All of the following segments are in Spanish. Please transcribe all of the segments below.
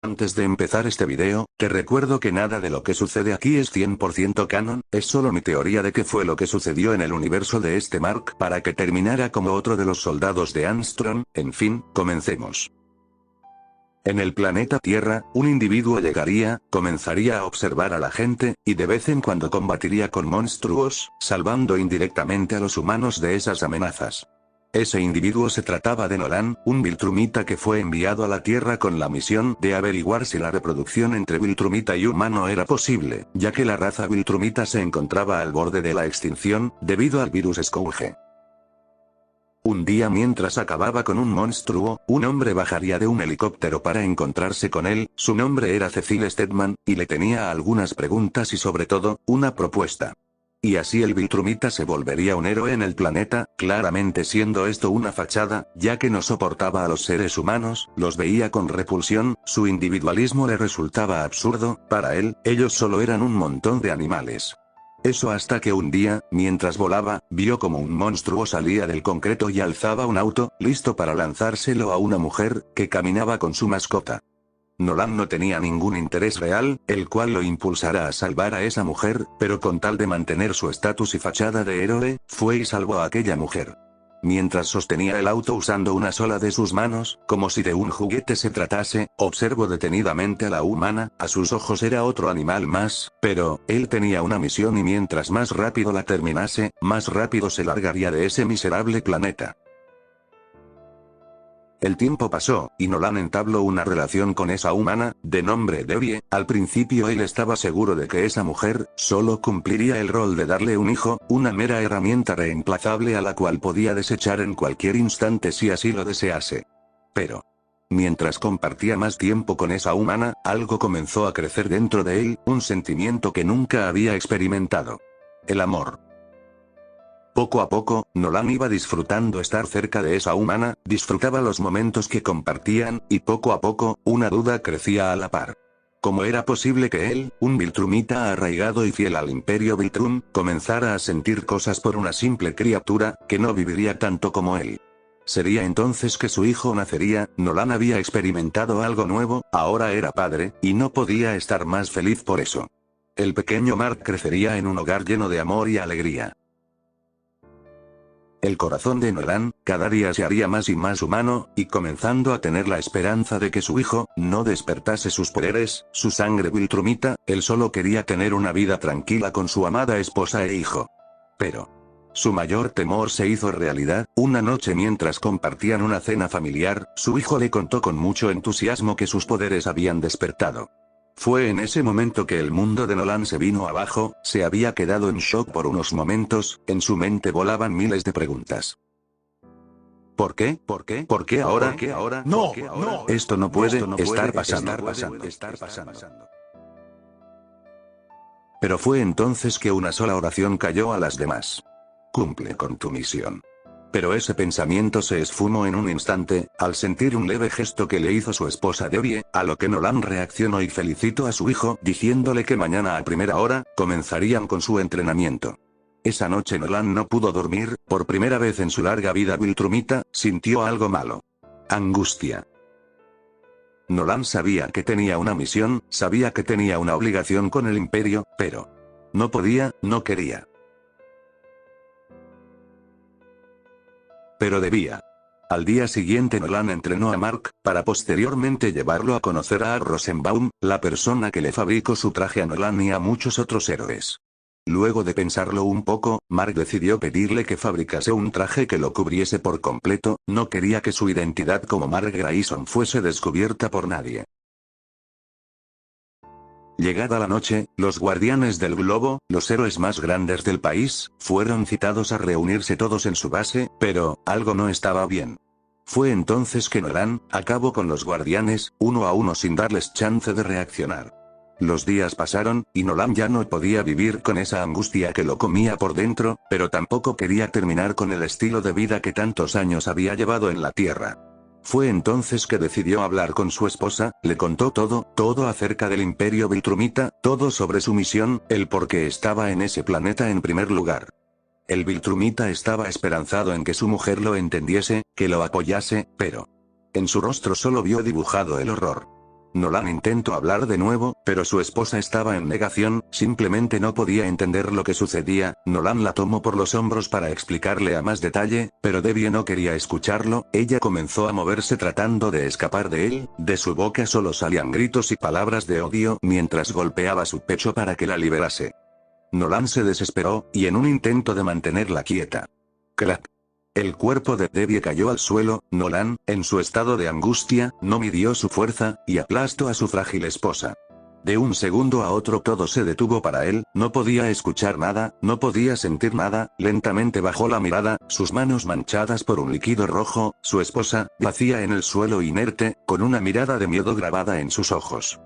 Antes de empezar este video, te recuerdo que nada de lo que sucede aquí es 100% canon, es solo mi teoría de qué fue lo que sucedió en el universo de este Mark para que terminara como otro de los soldados de Armstrong. En fin, comencemos. En el planeta Tierra, un individuo llegaría, comenzaría a observar a la gente, y de vez en cuando combatiría con monstruos, salvando indirectamente a los humanos de esas amenazas. Ese individuo se trataba de Nolan, un Viltrumita que fue enviado a la Tierra con la misión de averiguar si la reproducción entre Viltrumita y humano era posible, ya que la raza Viltrumita se encontraba al borde de la extinción, debido al virus Scourge. Un día mientras acababa con un monstruo, un hombre bajaría de un helicóptero para encontrarse con él, su nombre era Cecil Stedman, y le tenía algunas preguntas y sobre todo, una propuesta. Y así el Viltrumita se volvería un héroe en el planeta, claramente siendo esto una fachada, ya que no soportaba a los seres humanos, los veía con repulsión, su individualismo le resultaba absurdo, para él, ellos solo eran un montón de animales. Eso hasta que un día, mientras volaba, vio como un monstruo salía del concreto y alzaba un auto, listo para lanzárselo a una mujer, que caminaba con su mascota. Nolan no tenía ningún interés real, el cual lo impulsara a salvar a esa mujer, pero con tal de mantener su estatus y fachada de héroe, fue y salvó a aquella mujer. Mientras sostenía el auto usando una sola de sus manos, como si de un juguete se tratase, observó detenidamente a la humana, a sus ojos era otro animal más, pero, él tenía una misión y mientras más rápido la terminase, más rápido se largaría de ese miserable planeta. El tiempo pasó, y Nolan entabló una relación con esa humana, de nombre Debbie. Al principio él estaba seguro de que esa mujer, solo cumpliría el rol de darle un hijo, una mera herramienta reemplazable a la cual podía desechar en cualquier instante si así lo desease. Pero, mientras compartía más tiempo con esa humana, algo comenzó a crecer dentro de él, un sentimiento que nunca había experimentado. El amor. Poco a poco, Nolan iba disfrutando estar cerca de esa humana, disfrutaba los momentos que compartían, y poco a poco, una duda crecía a la par. ¿Cómo era posible que él, un Viltrumita arraigado y fiel al Imperio Viltrum, comenzara a sentir cosas por una simple criatura, que no viviría tanto como él? ¿Sería entonces que su hijo nacería? Nolan había experimentado algo nuevo, ahora era padre, y no podía estar más feliz por eso. El pequeño Mark crecería en un hogar lleno de amor y alegría. El corazón de Nolan, cada día se haría más y más humano, y comenzando a tener la esperanza de que su hijo, no despertase sus poderes, su sangre Viltrumita, él solo quería tener una vida tranquila con su amada esposa e hijo. Pero, su mayor temor se hizo realidad, una noche mientras compartían una cena familiar, su hijo le contó con mucho entusiasmo que sus poderes habían despertado. Fue en ese momento que el mundo de Nolan se vino abajo, se había quedado en shock por unos momentos, en su mente volaban miles de preguntas. ¿Por qué? ¿Por qué? ¿Por qué ahora? ¿Por qué ahora? No, ¿Por qué ahora? no, Esto no puede esto no estar puede pasando. estar pasando. Pero fue entonces que una sola oración cayó a las demás. Cumple con tu misión. Pero ese pensamiento se esfumó en un instante, al sentir un leve gesto que le hizo su esposa Debbie, a lo que Nolan reaccionó y felicitó a su hijo, diciéndole que mañana a primera hora, comenzarían con su entrenamiento. Esa noche Nolan no pudo dormir, por primera vez en su larga vida Viltrumita, sintió algo malo. Angustia. Nolan sabía que tenía una misión, sabía que tenía una obligación con el Imperio, pero no podía, no quería. Pero debía. Al día siguiente Nolan entrenó a Mark, para posteriormente llevarlo a conocer a Rosenbaum, la persona que le fabricó su traje a Nolan y a muchos otros héroes. Luego de pensarlo un poco, Mark decidió pedirle que fabricase un traje que lo cubriese por completo, no quería que su identidad como Mark Grayson fuese descubierta por nadie. Llegada la noche, los guardianes del globo, los héroes más grandes del país, fueron citados a reunirse todos en su base, pero, algo no estaba bien. Fue entonces que Nolan, acabó con los guardianes, uno a uno sin darles chance de reaccionar. Los días pasaron, y Nolan ya no podía vivir con esa angustia que lo comía por dentro, pero tampoco quería terminar con el estilo de vida que tantos años había llevado en la Tierra. Fue entonces que decidió hablar con su esposa, le contó todo acerca del Imperio Viltrumita, todo sobre su misión, el por qué estaba en ese planeta en primer lugar. El Viltrumita estaba esperanzado en que su mujer lo entendiese, que lo apoyase, pero en su rostro solo vio dibujado el horror. Nolan intentó hablar de nuevo, pero su esposa estaba en negación, simplemente no podía entender lo que sucedía. Nolan la tomó por los hombros para explicarle a más detalle, pero Debbie no quería escucharlo. Ella comenzó a moverse tratando de escapar de él, de su boca solo salían gritos y palabras de odio mientras golpeaba su pecho para que la liberase. Nolan se desesperó, y en un intento de mantenerla quieta. ¡Crack! El cuerpo de Debbie cayó al suelo. Nolan, en su estado de angustia, no midió su fuerza, y aplastó a su frágil esposa. De un segundo a otro todo se detuvo para él, no podía escuchar nada, no podía sentir nada. Lentamente bajó la mirada, sus manos manchadas por un líquido rojo. Su esposa, yacía en el suelo inerte, con una mirada de miedo grabada en sus ojos.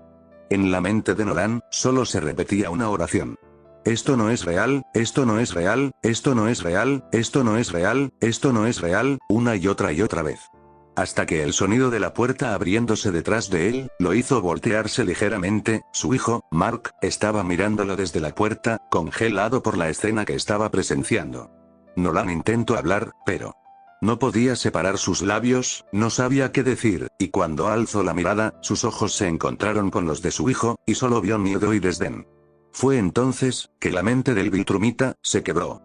En la mente de Nolan, solo se repetía una oración. Esto no es real, esto no es real, esto no es real, esto no es real, esto no es real, una y otra vez. Hasta que el sonido de la puerta abriéndose detrás de él, lo hizo voltearse ligeramente. Su hijo, Mark, estaba mirándolo desde la puerta, congelado por la escena que estaba presenciando. Nolan intentó hablar, pero no podía separar sus labios, no sabía qué decir, y cuando alzó la mirada, sus ojos se encontraron con los de su hijo, y solo vio miedo y desdén. Fue entonces, que la mente del Viltrumita, se quebró.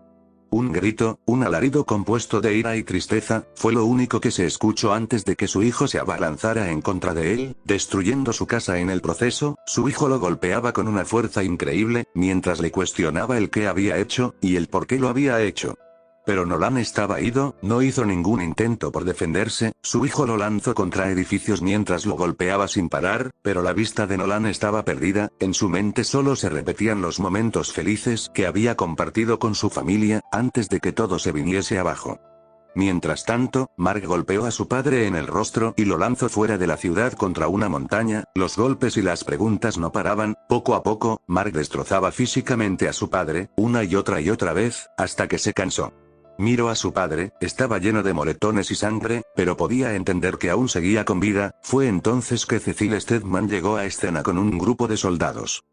Un grito, un alarido compuesto de ira y tristeza, fue lo único que se escuchó antes de que su hijo se abalanzara en contra de él, destruyendo su casa en el proceso. Su hijo lo golpeaba con una fuerza increíble, mientras le cuestionaba el qué había hecho, y el por qué lo había hecho. Pero Nolan estaba ido, no hizo ningún intento por defenderse. Su hijo lo lanzó contra edificios mientras lo golpeaba sin parar, pero la vista de Nolan estaba perdida. En su mente solo se repetían los momentos felices que había compartido con su familia, antes de que todo se viniese abajo. Mientras tanto, Mark golpeó a su padre en el rostro y lo lanzó fuera de la ciudad contra una montaña. Los golpes y las preguntas no paraban. Poco a poco, Mark destrozaba físicamente a su padre, una y otra vez, hasta que se cansó. Miró a su padre, estaba lleno de moretones y sangre, pero podía entender que aún seguía con vida. Fue entonces que Cecil Stedman llegó a escena con un grupo de soldados,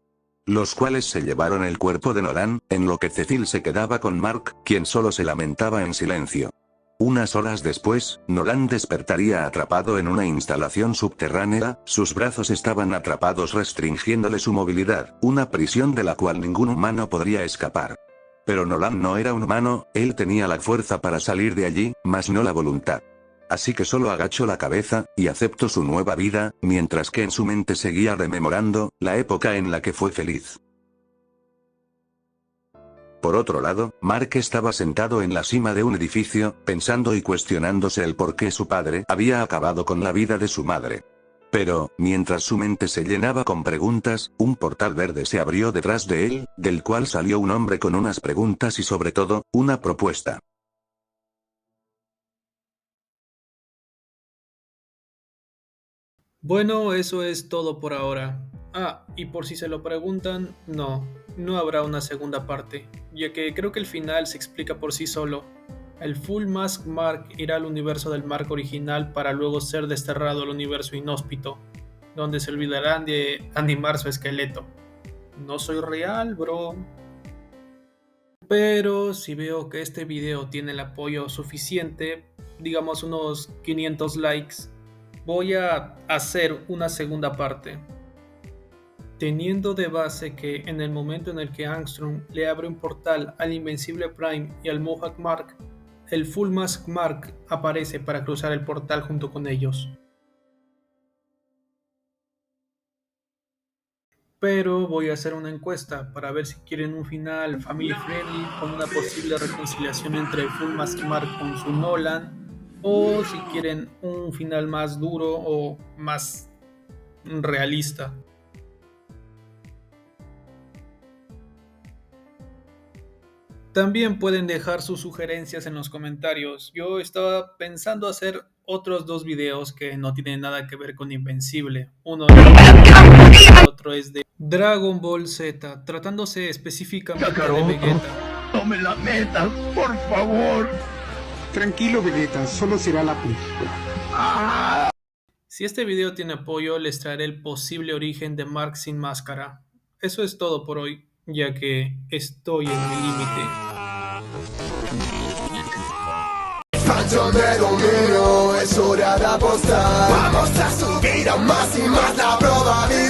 los cuales se llevaron el cuerpo de Nolan, en lo que Cecil se quedaba con Mark, quien solo se lamentaba en silencio. Unas horas después, Nolan despertaría atrapado en una instalación subterránea. Sus brazos estaban atrapados restringiéndole su movilidad, una prisión de la cual ningún humano podría escapar. Pero Nolan no era un humano, él tenía la fuerza para salir de allí, mas no la voluntad. Así que solo agachó la cabeza, y aceptó su nueva vida, mientras que en su mente seguía rememorando la época en la que fue feliz. Por otro lado, Mark estaba sentado en la cima de un edificio, pensando y cuestionándose el por qué su padre había acabado con la vida de su madre. Pero, mientras su mente se llenaba con preguntas, un portal verde se abrió detrás de él, del cual salió un hombre con unas preguntas y sobre todo, una propuesta. Bueno, eso es todo por ahora. Y por si se lo preguntan, no habrá una segunda parte, ya que creo que el final se explica por sí solo. El Full Mask Mark irá al universo del Mark original para luego ser desterrado al universo inhóspito, donde se olvidarán de animar su esqueleto. No soy real, bro. Pero si veo que este video tiene el apoyo suficiente, digamos unos 500 likes, voy a hacer una segunda parte. Teniendo de base que en el momento en el que Angstrom le abre un portal al Invencible Prime y al Mohawk Mark, el Full Mask Mark aparece para cruzar el portal junto con ellos. Pero voy a hacer una encuesta para ver si quieren un final family friendly con una posible reconciliación entre Full Mask Mark con su Nolan, o si quieren un final más duro o más realista. También pueden dejar sus sugerencias en los comentarios. Yo estaba pensando hacer otros dos videos que no tienen nada que ver con Invencible. Uno es de y otro es de Dragon Ball Z, tratándose específicamente de Vegeta. No me la metas, por favor. Tranquilo, Vegeta, solo será la película. Si este video tiene apoyo, les traeré el posible origen de Mark sin máscara. Eso es todo por hoy, ya que estoy en mi límite. mansión de dominio, es hora de apostar. Vamos a subir a más y más la probabilidad.